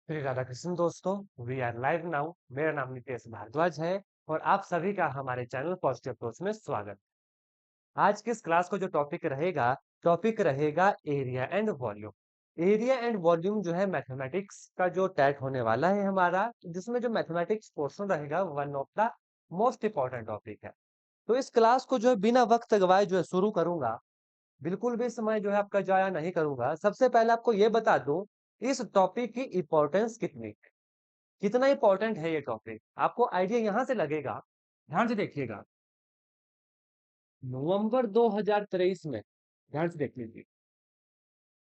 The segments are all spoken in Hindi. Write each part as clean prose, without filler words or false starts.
श्री राधा कृष्ण दोस्तों, वी आर लाइव नाउ। मेरा नाम नितेश भारद्वाज है और आप सभी का हमारे चैनल पॉजिटिव अप्रोच में स्वागत। आज की इस क्लास को जो टॉपिक रहेगा area and volume. Area and volume जो है मैथमेटिक्स का जो टैट होने वाला है हमारा, जिसमें जो मैथमेटिक्स पोर्शन रहेगा one of the most important topic है। तो इस क्लास को जो है बिना वक्त गवाए जो है शुरू करूंगा। बिल्कुल भी समय जो है आपका जाया नहीं करूंगा। सबसे पहले आपको ये बता दूं, इस टॉपिक की इंपॉर्टेंस कितनी है, कितना इंपॉर्टेंट है ये टॉपिक, आपको आइडिया यहां से लगेगा। ध्यान से देखिएगा। नवंबर 2023 में, ध्यान से देख लीजिए।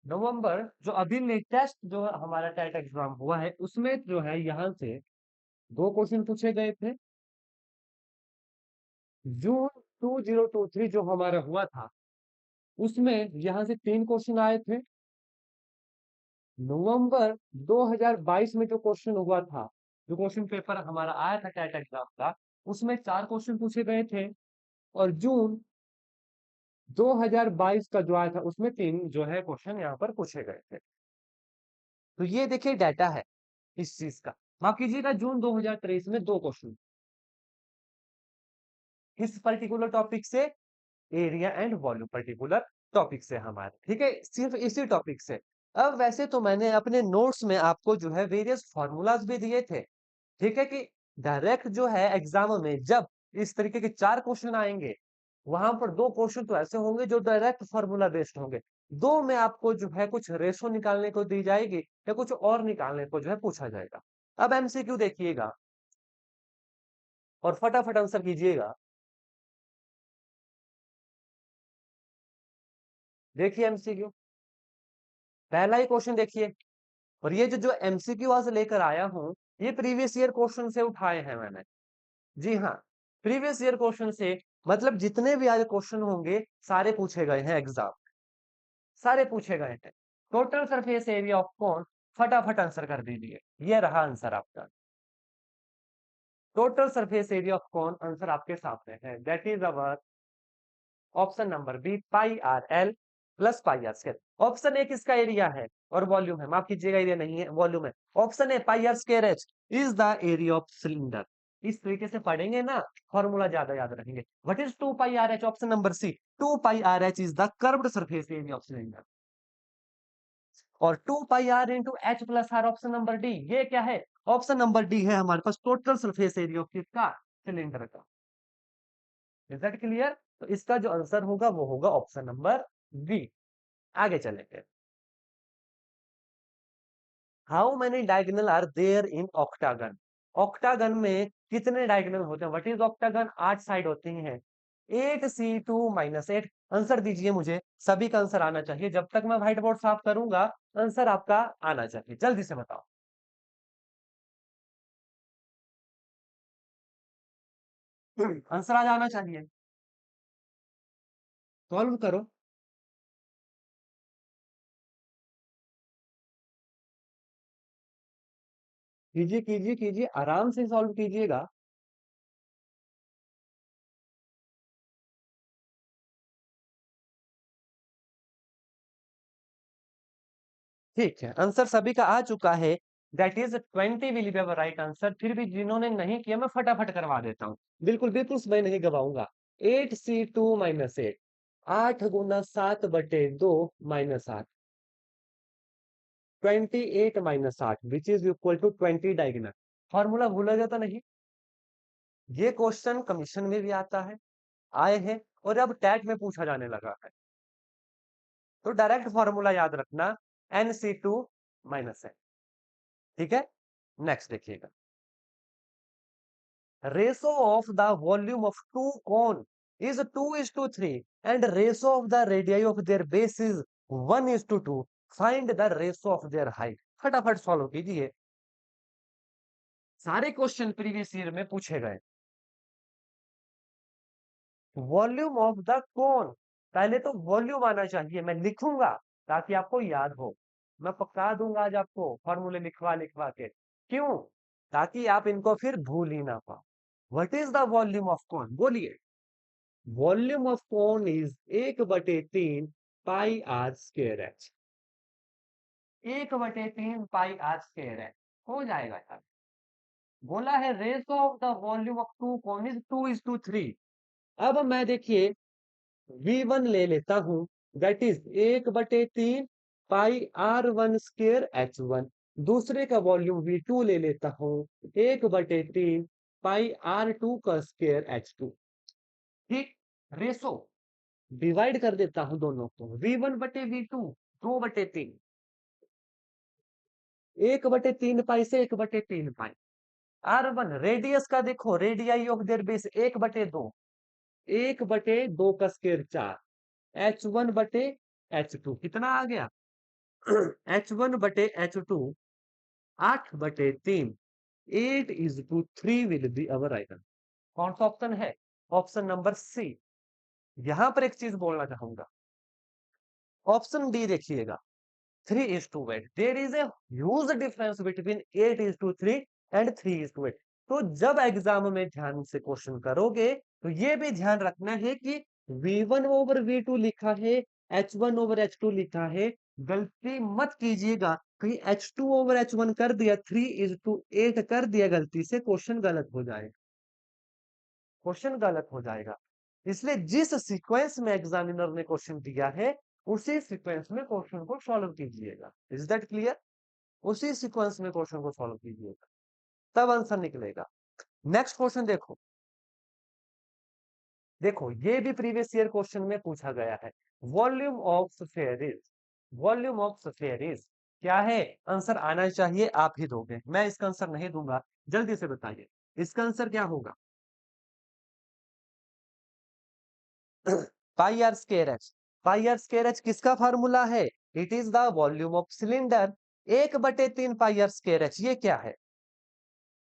नवंबर जो अभी लेटेस्ट जो हमारा टेट एग्जाम हुआ है, उसमें जो है यहाँ से दो क्वेश्चन पूछे गए थे। जून 2023 जो हमारा हुआ था, उसमें यहाँ से तीन क्वेश्चन आए थे। नवंबर 2022 में जो क्वेश्चन हुआ था, जो क्वेश्चन पेपर हमारा आया था टेट एग्जाम का, उसमें चार क्वेश्चन पूछे गए थे। और जून 2022 का जो आया था, उसमें तीन जो है क्वेश्चन यहाँ पर पूछे गए थे। तो ये देखिए डाटा है इस चीज का। माफ कीजिएगा, जून 2023 में दो क्वेश्चन इस पर्टिकुलर टॉपिक से, area and volume particular topic से हमारे, ठीक है, सिर्फ इसी टॉपिक से। अब वैसे तो मैंने अपने नोट्स में आपको जो है वेरियस फॉर्मूलाज भी दिए थे, ठीक है, कि डायरेक्ट जो है एग्जाम में जब इस तरीके के चार क्वेश्चन आएंगे, वहां पर दो क्वेश्चन तो ऐसे होंगे जो डायरेक्ट फॉर्मूला बेस्ड होंगे। दो में आपको जो है कुछ रेशो निकालने को दी जाएगी या कुछ और निकालने को जो है पूछा जाएगा। अब एमसीक्यू देखिएगा और फटाफट आंसर कीजिएगा। देखिए एमसीक्यू, पहला ही क्वेश्चन देखिए। और ये जो जो एमसीक्यू आज लेकर आया हूं, ये प्रीवियस ईयर क्वेश्चन से उठाए हैं मैंने। जी हाँ, प्रीवियस ईयर क्वेश्चन से, मतलब जितने भी आज क्वेश्चन होंगे सारे पूछे गए हैं एग्जाम, सारे पूछे गए हैं। टोटल सरफेस एरिया ऑफ कौन, फटाफट आंसर कर दीजिए। ये रहा आंसर आपका। टोटल सरफेस एरिया ऑफ कौन, आंसर आपके सामने है। That is our option number B, pi r l plus pi are square. Option A किसका एरिया है और वॉल्यूम है, माफ कीजिएगा एरिया नहीं है वॉल्यूम है। Option A pi are square H is the area of cylinder. इस तरीके से पढ़ेंगे ना, फॉर्मूला ज्यादा याद रखेंगे। What is 2 pi R H, option number C, 2 pi R H is the curved surface area of cylinder. और 2 pi R into H plus R, option number D, ये क्या है, ऑप्शन नंबर डी है हमारे पास टोटल सरफेस एरिया ऑफ किसका, सिलेंडर का। Is that clear? तो इसका जो आंसर होगा वो होगा ऑप्शन नंबर बी। आगे चलेंगे। How many diagonal are there in octagon. Octagon में कितने डायगोनल होते हैं, व्हाट इज ऑक्टागन, 8 साइड होती हैं। 8 C2 - 8, आंसर दीजिए मुझे। सभी का आंसर आना चाहिए, जब तक मैं व्हाइट बोर्ड साफ करूंगा आंसर आपका आना चाहिए, जल्दी से बताओ। आंसर आ जाना चाहिए, सॉल्व करो। कीजिए कीजिए कीजिए, आराम से सॉल्व कीजिएगा। ठीक है, आंसर सभी का आ चुका है। That is 20 will be right answer. फिर भी जिन्होंने नहीं किया मैं फटाफट करवा देता हूँ। बिल्कुल बिल्कुल मैं नहीं गवाऊंगा। 8 C2 - 8, 8 × 7/2 - 8, 28 - 8 which is equal to 20 diagonal. Formula भूला जाता नहीं। ये क्वेश्चन कमीशन में भी आता है, आए हैं, और अब टैट में पूछा जाने लगा है। तो डायरेक्ट फॉर्मूला याद रखना, NC2 - N। ठीक है, नेक्स्ट देखिएगा। Ratio of the volume of two cone is 2:3 and ratio of the radii of their base is 1:2. Find the ratio of their height। फटाफट सॉल्व कीजिए। सारे क्वेश्चन प्रीवियस ईयर में पूछे गए। वॉल्यूम ऑफ द कोन, पहले तो वॉल्यूम आना चाहिए, मैं लिखूंगा ताकि आपको याद हो। मैं पक्का दूंगा आज आपको फॉर्मूले लिखवा लिखवा के। क्यों? ताकि आप इनको फिर भूल ही ना पाओ। What is the volume of cone, बोलिए। Volume of cone is 1/3 pi are square H. 1/3 pi are square है। हो जाएगा यार। बोला है ratio of the volume of two cone is 2:3। अब मैं देखिए V1 ले लेता हूं, that is 1/3 pi R1 square H1। दूसरे का वॉल्यूम V2 ले लेता हूं, 1/3 पाई R2 का स्क्वायर H2। ठीक, रेशो डिवाइड कर देता हूं दोनों को, V1/V2 2/3, 1/3 पाई से 1/3 पाई। R1 रेडियस का देखो, रेडियाई ऑफ देयर बेस 1/2, 1/2 का स्क्वायर 4, H1/H2 कितना आ गया? H1/H2 8/3, 8:3 will be our item. कौन सा ऑप्शन है? Option number C. यहां पर एक चीज बोलना चाहूंगा, ऑप्शन डी देखिएगा, 3:8। There is a huge difference between 8:3 and 3:8। तो जब एग्जाम में ध्यान से क्वेश्चन करोगे तो ये भी ध्यान रखना है कि V1/V2 लिखा है, H1/H2 लिखा है। गलती मत कीजिएगा कहीं H2/H1 कर दिया, 3:8 कर दिया, गलती से क्वेश्चन गलत हो जाएगा, क्वेश्चन गलत हो जाएगा। इसलिए जिस सीक्वेंस में एग्जामिनर ने क्वेश्चन दिया है उसी सीक्वेंस में क्वेश्चन को सॉल्व कीजिएगा। Is that clear? उसी सीक्वेंस में क्वेश्चन को सॉल्व कीजिएगा, तब आंसर निकलेगा। नेक्स्ट क्वेश्चन देखो, देखो ये भी प्रीवियस ईयर क्वेश्चन में पूछा गया है। Volume of sphere is, volume of sphere is क्या है? आंसर आना चाहिए, आप ही दोगे, मैं इसका आंसर नहीं दूंगा। जल्दी से बताइए इसका आंसर क्या होगा? Pi are square H. Pi are square H किसका फार्मूला है? It is the volume of cylinder. 1/3 pi are square H ये क्या है?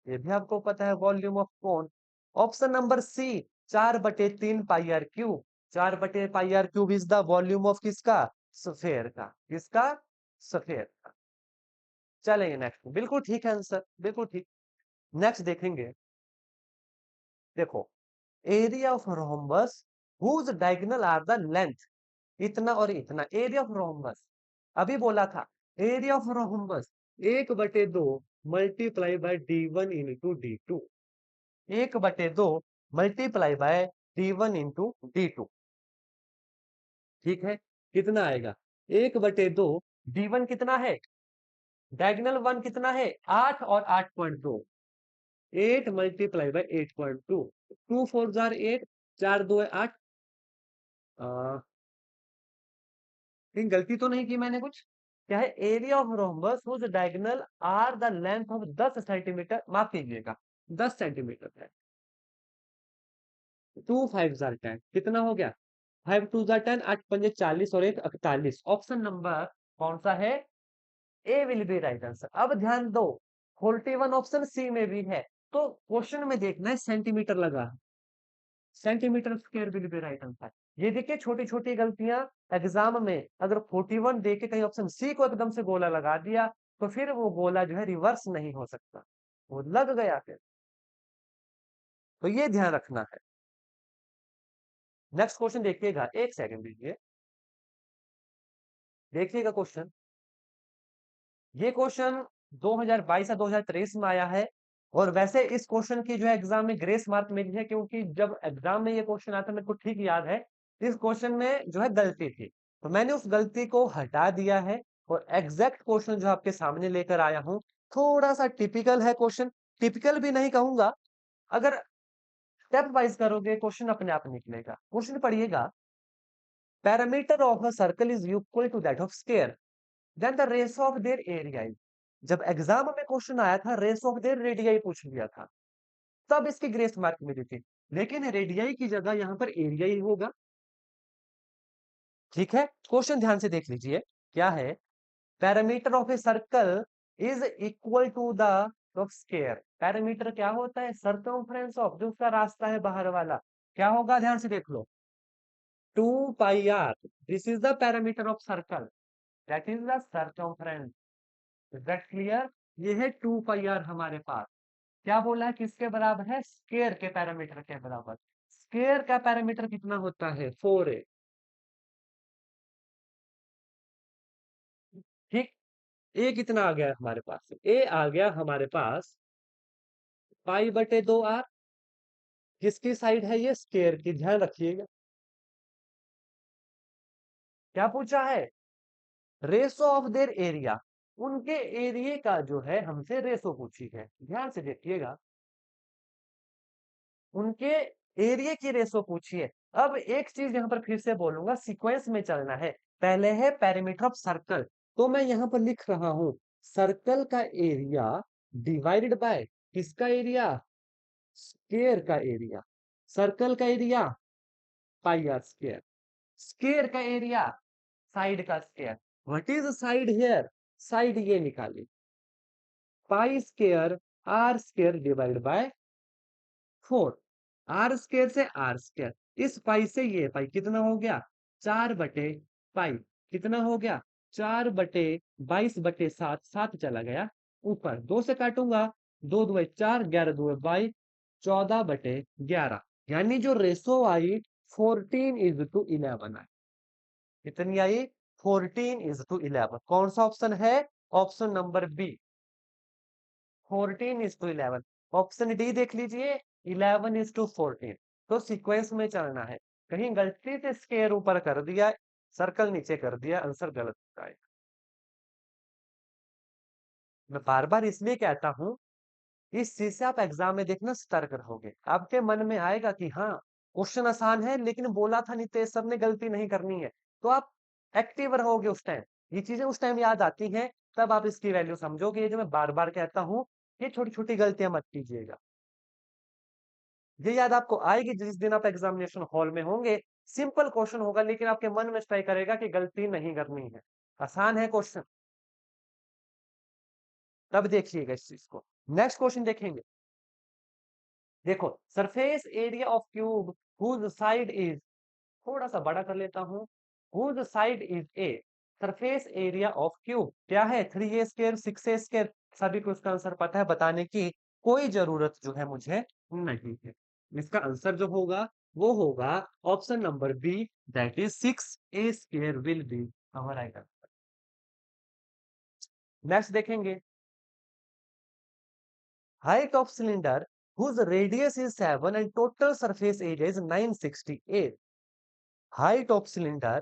ये भी आपको पता है, volume of cone? Option number C, 4/3 pi R cube. 4/पाई R cube is the volume of किसका? स्फेयर का। किसका? स्फेयर का। चलेंगे नेक्स्ट, बिल्कुल ठीक है आंसर, बिल्कुल ठीक। नेक्स्ट देखेंगे, देखो area of rhombus whose diagonal are the length, इतना और इतना एरिया ऑफ रोम्बस। अभी बोला था area of rhombus 1/2 multiply by D1 into D2, 1/2 multiply by D1 into D2। ठीक है, कितना आएगा? 1/2, D1 कितना है? डायगोनल 1 कितना है? 8 और 8.2, 8 मल्टीप्लाई बाय 8.2, 2 4 जार 8, 4 2 है 8। कहीं गलती तो नहीं की मैंने कुछ? क्या है? Area of rhombus whose diagonal are the length of 10 centimetre, माफ कीजिएगा 10 सेंटीमीटर है। 2 5 जार 10 कितना हो गया? 5 2 जार 10, 8 5 40 और 1 41। ऑप्शन नंबर कौन सा है? ए विल बी राइट आंसर। अब ध्यान दो, 41 ऑप्शन सी में भी है, तो क्वेश्चन में देखना है सेंटीमीटर लगा है, centimetre square will be right answer. ये देखिए छोटी छोटी गलतियां एग्जाम में, अगर 41 दे के कहीं ऑप्शन सी को एकदम से गोला लगा दिया तो फिर वो गोला जो है रिवर्स नहीं हो सकता, वो लग गया फिर। तो ये ध्यान रखना है। नेक्स्ट क्वेश्चन देखिएगा, एक सेकंड दीजिए, देखिएगा क्वेश्चन। ये क्वेश्चन 2022 या 2023 में आया है, और वैसे इस क्वेश्चन की जो है एग्जाम में ग्रेस मार्क मिली है, क्योंकि जब एग्जाम में ये क्वेश्चन आता है मेरे को ठीक याद है, इस क्वेश्चन में जो है गलती थी, तो मैंने उस गलती को हटा दिया है और एग्जैक्ट क्वेश्चन जो आपके सामने लेकर आया हूं। थोड़ा सा टिपिकल है क्वेश्चन, टिपिकल भी नहीं कहूंगा, अगर स्टेप वाइज करोगे क्वेश्चन अपने आप निकलेगा। क्वेश्चन पढ़िएगा, parameter of a circle is equal to that of square, then the race of their area. जब एग्जाम में क्वेश्चन आया था रेस ऑफ देयर रेडियाई पूछ लिया था, तब इसकी ग्रेस मार्क मिली थी, लेकिन रेडियाई की जगह यहां पर एरिया ही होगा। ठीक है, क्वेश्चन ध्यान से देख लीजिए, क्या है? Parameter of a circle is equal to the of square. Parameter क्या होता है? सर्कमफ्रेंस ऑफ, जो उसका रास्ता है बाहर वाला, क्या होगा? ध्यान से देख लो, 2πr, this is the parameter of circle, that is the circumference. Is that clear? ये है 2πr हमारे पास। क्या बोला है? किसके बराबर है? स्क्वायर के पैरामीटर के बराबर। स्क्वायर का पैरामीटर कितना होता है? 4a। ठीक, ए कितना आ गया हमारे पास? ए आ गया हमारे पास पाई बटे 2r। किसकी साइड है ये? स्क्वायर की, ध्यान रखिएगा। क्या पूछा है? रेशो ऑफ देयर एरिया, उनके एरिया का जो है हमसे रेशो पूछी है। ध्यान से देखिएगा, उनके एरिया की रेशो पूछी है। अब एक चीज यहां पर फिर से बोलूंगा, सीक्वेंस में चलना है। पहले है पेरीमीटर ऑफ सर्कल, तो मैं यहां पर लिख रहा हूं सर्कल का एरिया डिवाइडेड बाय किसका एरिया? स्क्वायर का एरिया। सर्कल का area pi are square, square का एरिया साइड का square. What is side here? Side ये निकाली, pi square r square divide by 4। R square से आर स्क्वायर, इस पाई से ये पाई कितना हो गया? 4/पाई। कितना हो गया? 4/22/7, 7 चला गया ऊपर, 2 से काटूंगा, 2 2 4, 11 2 22, 14/11। यानी जो रेशो आई 14:11 आई। कितनी आई? 14:11। कौन सा ऑप्शन है? Option number B, 14:11। Option D देख लीजिए, 11:14। तो सीक्वेंस में चलना है। कहीं गलती से स्क्वायर ऊपर कर दिया, सर्कल नीचे कर दिया, आंसर गलत आएगा। मैं बार बार इसलिए कहता हूं, इस चीज से आप एग्जाम में देखना सतर्क रहोगे। आपके मन में आएगा कि हाँ, क्वेश्चन आसान है लेकिन बोला था नितेश सर ने गलती नहीं करनी है, तो आप एक्टिव रहोगे उस टाइम। ये चीजें उस टाइम याद आती हैं, तब आप इसकी वैल्यू समझोगे। ये जो मैं बार बार कहता हूँ, ये छोटी छोटी गलतियां मत कीजिएगा। ये याद आपको आएगी जिस दिन आप एग्जामिनेशन हॉल में होंगे। सिंपल क्वेश्चन होगा लेकिन आपके मन में स्ट्राइक करेगा कि गलती नहीं करनी है, आसान है क्वेश्चन। तब देखिएगा इस चीज को। नेक्स्ट क्वेश्चन देखेंगे। देखो, surface area of cube whose side is, थोड़ा सा बड़ा कर लेता हूं, whose side is a. Surface area of cube क्या है? 3a² 6a²। सभी को इसका आंसर पता है, बताने की कोई जरूरत जो है मुझे नहीं है। इसका आंसर जो होगा वो होगा option number B, that is 6a² will be our right answer. Next देखेंगे, height of cylinder whose radius is 7 and total surface area is 968। height of cylinder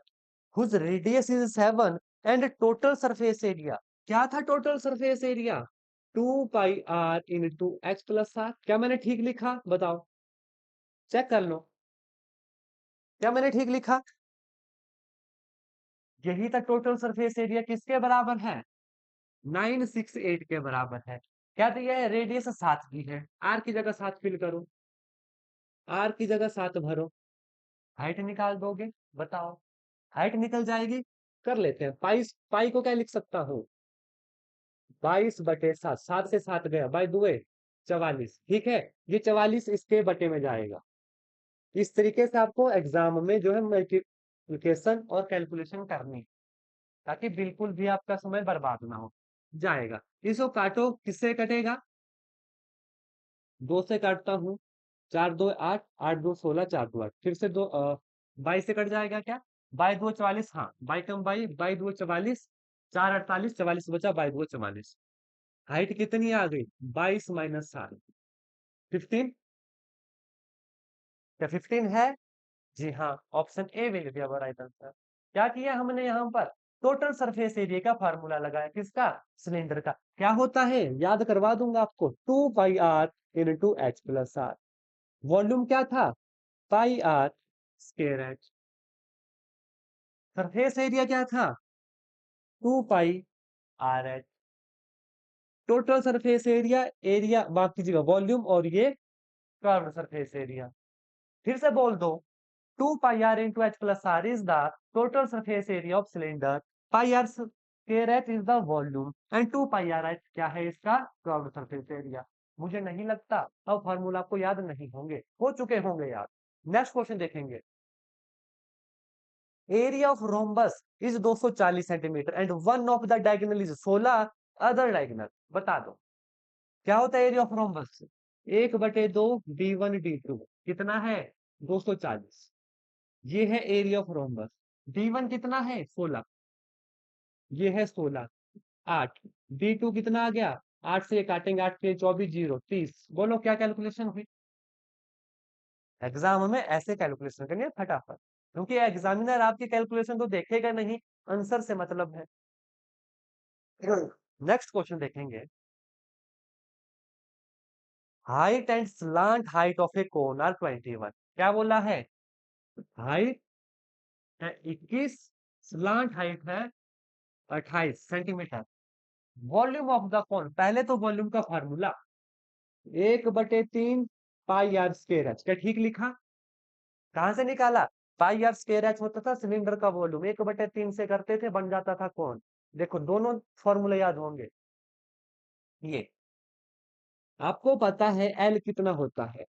whose radius is 7 and total surface area, क्या था total surface area? 2πr into h plus r. क्या मैंने ठीक लिखा? बताओ, चेक कर लो, क्या मैंने ठीक लिखा? यही था टोटल सरफेस एरिया, किसके बराबर है? 968 के बराबर है। क्या दिया है? रेडियस 7 की है, आर की जगह 7 फिल करो, आर की जगह 7 भरो, हाइट निकाल दोगे। बताओ, हाइट निकल जाएगी। कर लेते हैं, पाई पाई को क्या लिख सकता हूँ? 22/7, 7 से 7 गया, बाई दुए 44। ठीक है, ये 44 इसके बटे में जाएगा। इस तरीके से आपको एग्जाम में जो है मल्टीप्लिकेशन और कैलकुलेशन करनी, ताकि बिल्कुल भी आपका समय बर्बाद ना हो जाएगा। इसको काटो, किससे कटेगा? 2 से काटता हूँ, 4 2 8, 8 2 16, 4 2 8, फिर से 22 से कट जाएगा क्या? बाई 2 44, हाँ, बाई कम बाई, बाई 2 44, 4 48, 44 बचा, बाई 2 44। हाइट कितनी आ गई? 22 - 7, 15। क्या 15 है? जी हाँ, option A will be our right answer. क्या किया हमने यहाँ पर? टोटल सरफेस एरिया का फार्मूला लगाया, किसका? सिलेंडर का। क्या होता है? याद करवा दूंगा आपको, 2πr into h plus R. Volume क्या था? Pi are square H. Surface area क्या था? 2πr H. Total surface area, area माफ कीजिएगा वॉल्यूम, और ये कर्व सरफेस एरिया। फिर से बोल दो, 2πr into h plus r is the total surface area of cylinder, pi r square h is the volume and 2πr h क्या है? इसका कर्व्ड सरफेस एरिया। मुझे नहीं लगता अब फॉर्मूला आपको याद नहीं होंगे, हो चुके होंगे याद। नेक्स्ट क्वेश्चन देखेंगे, area of rhombus is 240 centimetre and one of the diagonal is 16 other diagonal. बता दो, क्या होता है area of rhombus? 1/2 d1 d2 कितना है? 240। ये है एरिया ऑफ रोम्बस। d1 कितना है? 16, ये है 16। 8, D2 कितना आ गया, 8 से ये काटेंगे, 8 के 24, 0, 30। बोलो क्या कैलकुलेशन हुई? एग्जाम में ऐसे कैलकुलेशन करनी है फटाफट, क्योंकि एग्जामिनर आपकी कैलकुलेशन तो देखेगा नहीं, आंसर से मतलब है। नेक्स्ट क्वेश्चन देखेंगे। Height and slant height of a cone are 21। क्या बोला है? हाइट है 21, स्लांट हाइट है 28 centimetre. Volume of the cone, पहले तो वॉल्यूम का formula 1/3 pi are square h. क्या ठीक लिखा? कहां से निकाला? पाई आर स्क्वायर एच होता था सिलेंडर का वॉल्यूम, 1/3 से करते थे, बन जाता था कोन। देखो दोनों फॉर्मूले याद होंगे। ये आपको पता है एल कितना होता है,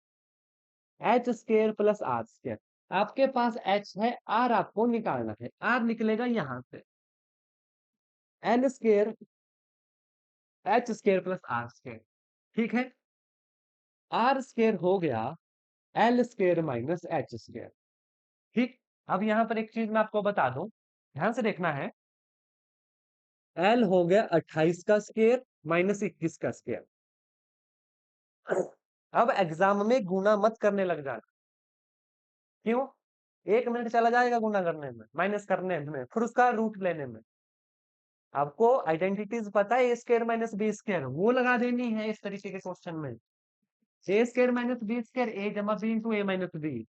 h square plus r square. आपके पास एच है, आर आपको निकालना है, आर निकलेगा यहां से, l square h square plus r square. ठीक है, आर स्क्वायर हो गया l square minus h square. ठीक। अब यहां पर एक चीज मैं आपको बता दूं, ध्यान से देखना है। एल हो गया 28 का स्क्वायर माइनस 21 का स्क्वायर। अब एग्जाम में गुना मत करने लग जाना। क्यों? 1 मिनट चला जाएगा गुना करने में, माइनस करने में, फिर उसका रूट लेने में। आपको आइडेंटिटीज पता है, ए स्क्वायर माइनस बी स्क्वायर, वो लगा देनी है इस तरीके के क्वेश्चन में। ए स्क्वायर माइनस बी स्क्वायर, ए जमा बी इंटू ए माइनस बी।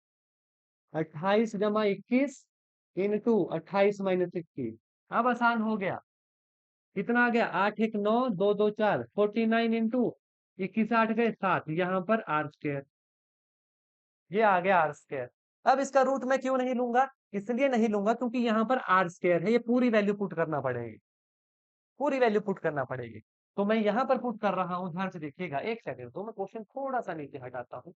28 जमा 21 इंटू 28 माइनस 21। अब आसान हो गया। कितना आ गया? 8 1 9 2 2 4, 49 इंटू 21 8 गए 7, यहाँ पर आर स्क्वायर। ये आ गया आर स्क्वायर। अब इसका रूट मैं क्यों नहीं लूंगा? इसलिए नहीं लूंगा क्योंकि यहाँ पर आर स्क्वायर है, ये पूरी वैल्यू पुट करना पड़ेगी, पूरी वैल्यू पुट करना पड़ेगी। तो मैं यहाँ पर पुट कर रहा हूँ, ध्यान से देखिएगा। एक सेकंड तो मैं क्वेश्चन थोड़ा सा नीचे हटाता हूँ,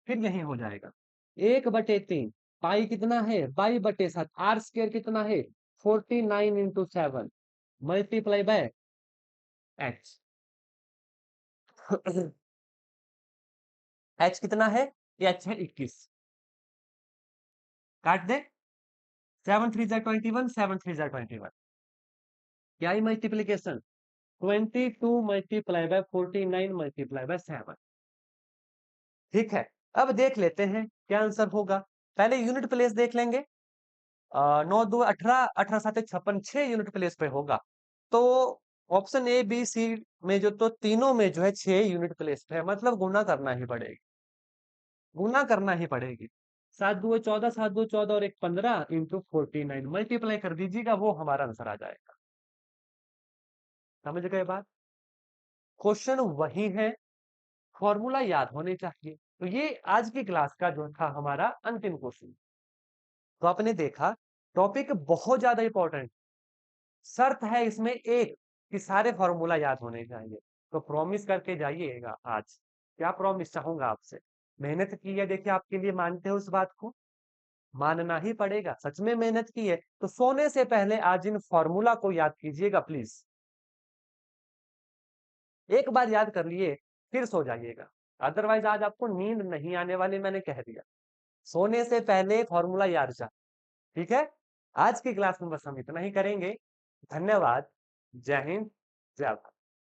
फिर यही हो जाएगा। 1/3 पाई कितना है? पाई बटे 7, आर स्क्वायर कितना है? 49 into 7 multiply by H. H कितना है? एच है 21। काट दे, 7 3 21, 7 3 21। क्या ही multiplication? 22 multiply by 49 multiply by 7। ठीक है, अब देख लेते हैं क्या आंसर होगा। पहले यूनिट प्लेस देख लेंगे। 9 2 18, 18 7 56, 6 यूनिट प्लेस पे होगा। तो ऑप्शन ए बी सी में जो, तो तीनों में जो है 6 यूनिट प्लेस पे है, मतलब गुना करना ही पड़ेगी, गुना करना ही पड़ेगी। 7 2 14, 7 2 14 और 1 15 इंटू 49 मल्टीप्लाई कर दीजिएगा, वो हमारा आंसर आ जाएगा। समझ गए बात? क्वेश्चन वही है, फॉर्मूला याद होने चाहिए। तो ये आज की क्लास का जो था हमारा अंतिम क्वेश्चन। तो आपने देखा टॉपिक बहुत ज्यादा इंपॉर्टेंट, शर्त है इसमें एक कि सारे फॉर्मूला याद होने चाहिए। तो प्रॉमिस करके जाइएगा आज। क्या प्रॉमिस चाहूंगा आपसे? मेहनत की है, देखिए आपके लिए, मानते हो उस बात को? मानना ही पड़ेगा, सच में मेहनत की है। तो सोने से पहले आज इन फॉर्मूला को याद कीजिएगा प्लीज। एक बार याद कर लिए फिर सो जाइएगा, अदरवाइज आज आपको नींद नहीं आने वाली, मैंने कह दिया। सोने से पहले फॉर्मूला याद जा। ठीक है, आज की क्लास में बस हम इतना ही करेंगे। धन्यवाद। जय हिंद, जय भारत।